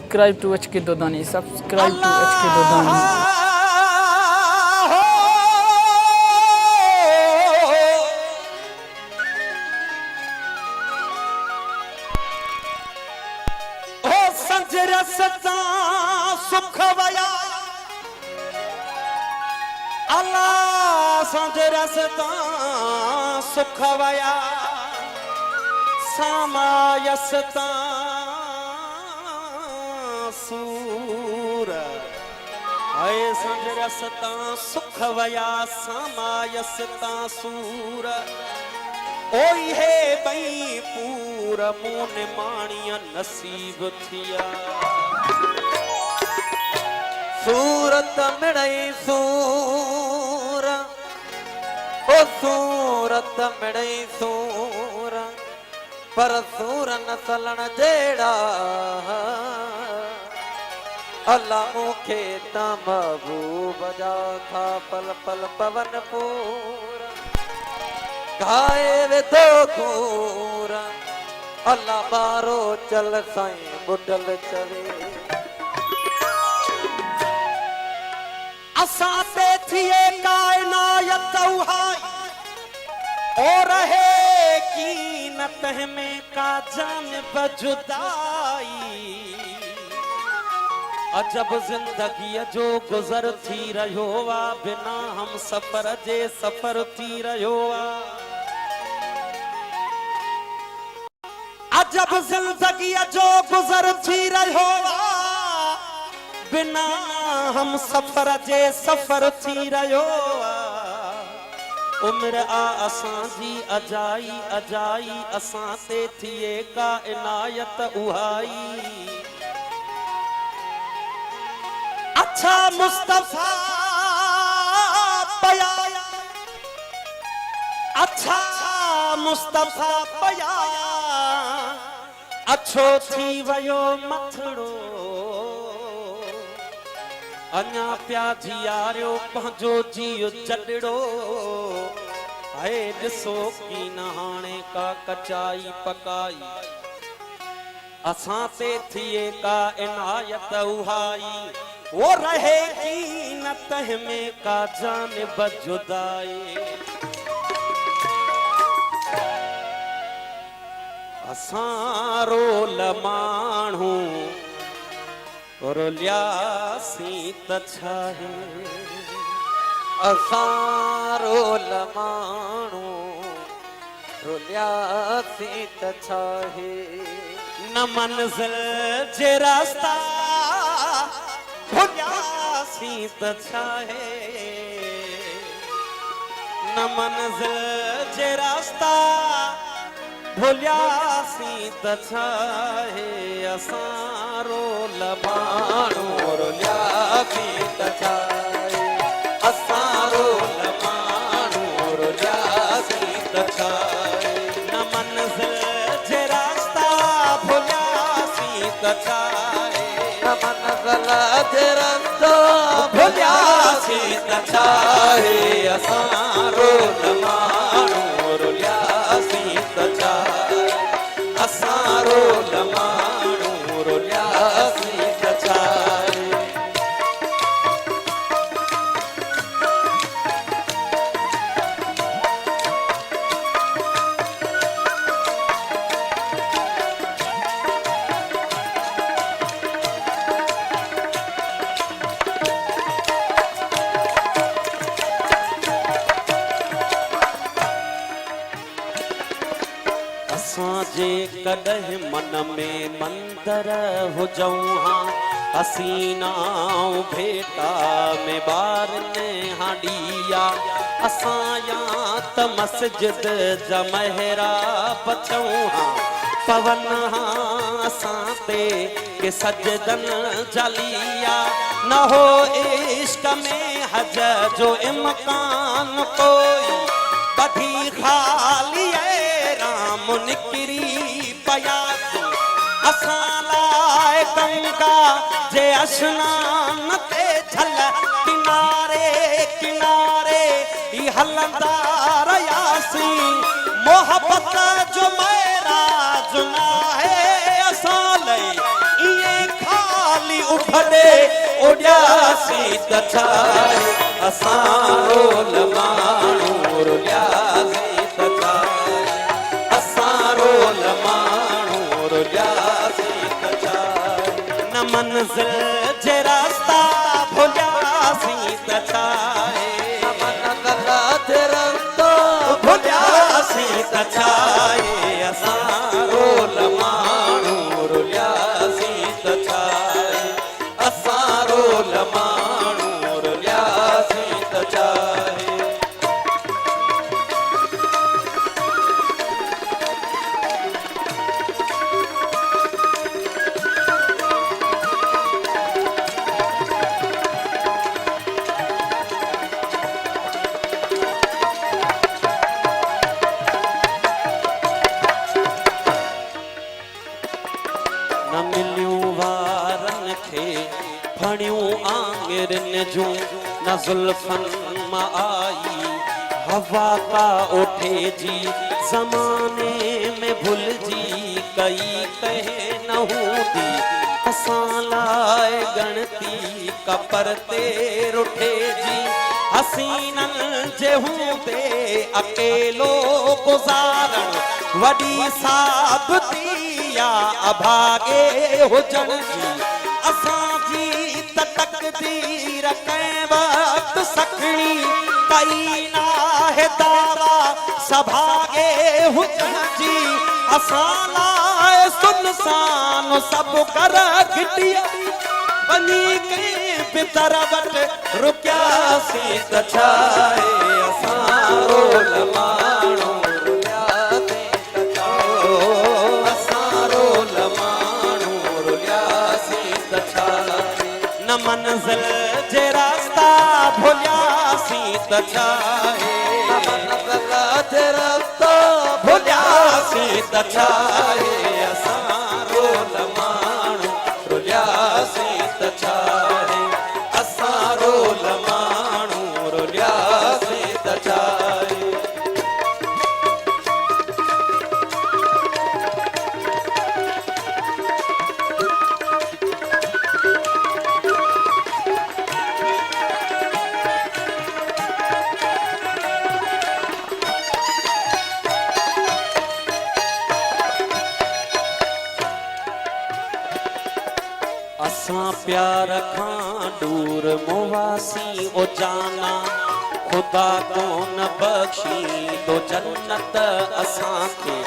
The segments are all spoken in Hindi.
Subscribe to HK Dodani. Subscribe to HK Dodani. संजरसता सुखवया अल्लाह संजरसता सुखवया समायसता सूर आए संजरसता सुखवया समायसता सूर ओई है बई पूरा मोन माणिया नसीब थिया सूरत मिड़ई सूर ओ सूरत मिड़ई सूर पर सूर न सलण जेड़ा अल्लाह मुखे ता महबूब जा था पल पल पवन पूरा घाए वे तो खूरा अल्लाह बारो चल साईं बुडल चवे असां ते थिए कायनात उहाई और रहे कीनत में का जानिब जुदाई अजब जिंदगी जो गुजर थी रहो वा बिना हम सफर जे सफर थी रहो वा अजब जिंदगी जो गुजर थी रहो वा बिना हम सफर जे सफर थी रहो वा उम्र आ असां जी अजाई अजाई असां ते थिए का इनायत उहाई अच्छा मुस्तफा पया अच्छा मुस्तफा पया अच्छो थी वयो मथड़ो अञा प्या जियारियो पंहिंजो जियो जॾड़ो है ॾिसो की नहाणे का कचाई पकाई असां ते थिए का इनायत उहाई वो रहे कीनत में का जानिब जुदाई असां रोल माण्हू रोलियासी त छाहे असां रोल माण्हू रोलियासी त छाहे न मंज़िल जे रास्ता भुलियासी त छाहे न मंज़िल जे रास्ता भुलियासी त छाहे असां रोल माण्हू रोलियासी त छाहे असां रोल माण्हू रोलियासी त छाहे न मंज़िल जे रास्ता भुलियासी त छाहे न मंज़िल जे रास्ता भुलियासी त छाहे असां रोल माण्हू रोलियासी त छाहे असां रोल माण्हू रोलियासी त छाहे जे कॾहिं मन में मंदर हुजऊं हां हसीनाऊं भेटा में ॿार ने हाॾिया असां या त मस्जिद जा महरा बचऊं हां पवन हां असां ते के सजदन जलिया न हो इश्क में हज जो इम्कान कोई कढी खाली राम निकरी पयासी असां लाइ गंगा जे स्नान ते छल किनारे किनारे ही हलंदा रहियासीं मोहब्बत जो मेरा जुना है असां लई इएं खा भॾे उॾियासीं त छा आहे असां रोल माण्हू रुलियासीं त छा आहे असां रोल माण्हू रुलियासीं त छा आहे न मंज़िल जे रास्ता भुलियासीं त छा आहे भुलियासीं त छा आहे असां रोल माण्हू रुलियासीं त छा आहे असां रोल माण्हू रुलियासीं त छा आहे न मिलियूं वारनि खे फणियूं आङिरनि जूं न ज़ुल्फ़नि मां आई हवा का ओठे जी ज़माने में भुलिजी कई कहे न हूंदी असां लाइ गणती कपर ते रुठे जी हसीननि जे हूंदे अकेलो गुज़ारण वॾी साबिती या अभागे हुजण जी असांजी त तक़दीर कंहिं वक़्तु सखणी कई नाहे दावा सभागे हुजण जी असां लाइ सुनसान सभु कर घिटिया वञी कंहिं पितर वटि रुकियासीं त छा आहे असां रोल माण्हू न मंज़िल जे रास्ता भुलियासीं त छा आहे रास्ता भुलियासीं त छा आहे असां रोल माण्हू रुलियासीं त छा आहे असां रोल माण्हू रुलियासीं त छा आहे असां प्यार खां दूर मुवासी ओ जाना खुदा कोन बख्शी तो जन्नत असांखे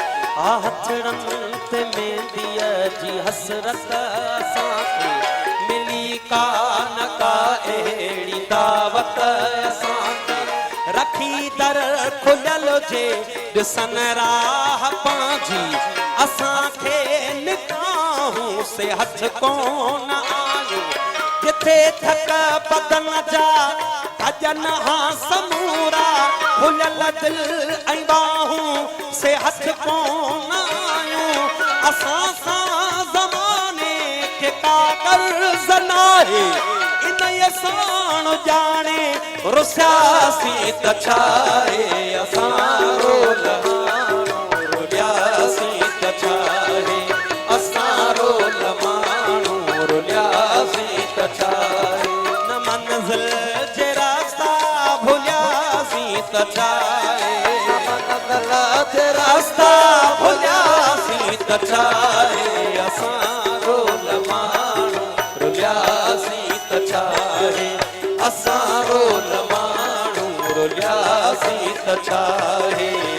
हथड़नि ते मेंदीअ जी हसरत असांखे मिली कान का अहिड़ी दावत असांखे रखी दर खुलियल जे ॾिसन राह पंहिंजी असांखे निकाहूं से हथ कोन आयो जिथे थक बदन जा भजन हां समूरा खुलियल दिल ऐं बाहूं से हथ कोन आयो असां सां ज़माने खे का कर्ज़ नाहे इन साण ॼाणे रुसियासीं त छा आहे असां रोल रुलियासीं त छा आहे असां रोल माण्हू रुलियासीं त छा आहे न मंज़िल जे रास्ता भुलियासीं त छा आहे रास्ता भुलियासीं त छा आहे असां रोल माण्हू रुलियासीं त छा आहे असां रोल माण्हू रुलियासीं त छा आहे